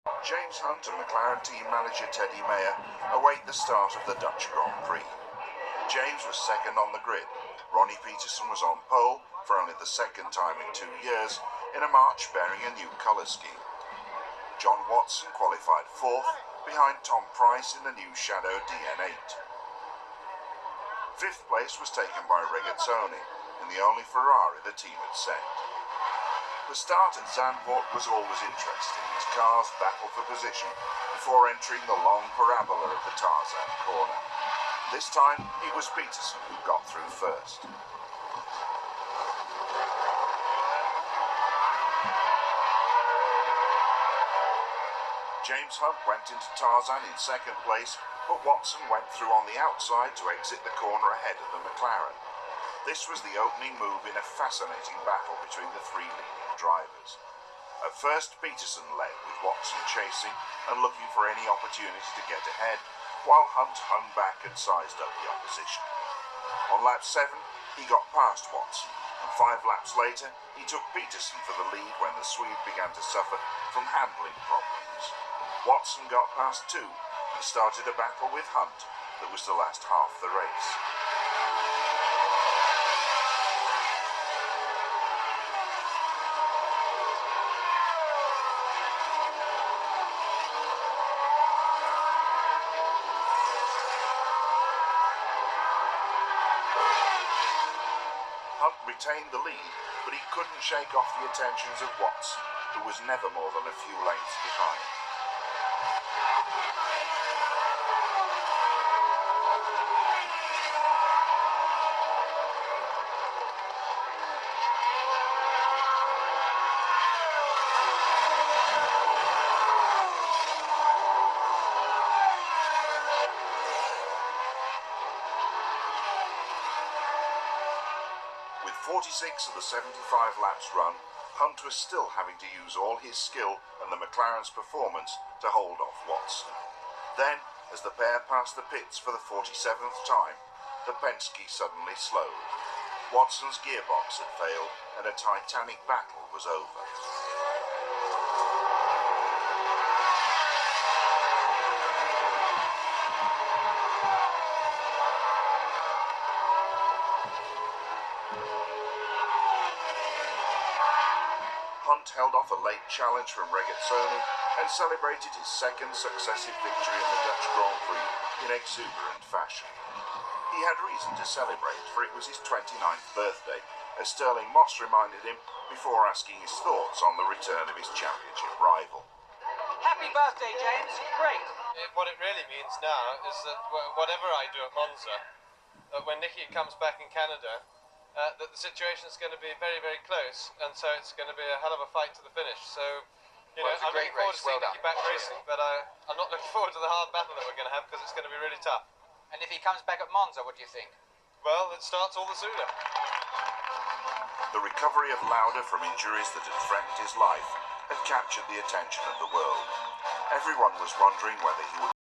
James Hunt and McLaren team manager Teddy Mayer await the start of the Dutch Grand Prix. James was second on the grid. Ronnie Peterson was on pole for only the second time in 2 years in a march bearing a new colour scheme. John Watson qualified fourth behind Tom Price in the new Shadow DN8. Fifth place was taken by Regazzoni in the only Ferrari the team had sent. The start at Zandvoort was always interesting as cars battled for position before entering the long parabola of the Tarzan corner. This time it was Peterson who got through first. James Hunt went into Tarzan in second place, but Watson went through on the outside to exit the corner ahead of the McLaren. This was the opening move in a fascinating battle between the three leading drivers. At first, Peterson led, with Watson chasing and looking for any opportunity to get ahead, while Hunt hung back and sized up the opposition. On lap 7, he got past Watson, and 5 laps later, he took Peterson for the lead when the Swede began to suffer from handling problems. Watson got past 2 and started a battle with Hunt that was the last half the race. Hunt retained the lead, but he couldn't shake off the attentions of Watson, who was never more than a few lengths behind. With 46 of the 75 laps run, Hunt was still having to use all his skill and the McLaren's performance to hold off Watson. Then, as the pair passed the pits for the 47th time, the Penske suddenly slowed. Watson's gearbox had failed and a titanic battle was over. Hunt held off a late challenge from Regazzoni and celebrated his second successive victory in the Dutch Grand Prix in exuberant fashion. He had reason to celebrate, for it was his 29th birthday, as Sterling Moss reminded him before asking his thoughts on the return of his championship rival. Happy birthday, James. Great. What it really means now is that whatever I do at Monza, when Nicky comes back in Canada, that the situation is going to be very, very close, and so it's going to be a hell of a fight to the finish. So, Well, it was a I'm great looking forward race. to seeing Well Nicky done. back racing, but I'm not looking forward to the hard battle that we're going to have because it's going to be really tough. And if he comes back at Monza, what do you think? Well, it starts all the sooner. The recovery of Lauda from injuries that had threatened his life had captured the attention of the world. Everyone was wondering whether he would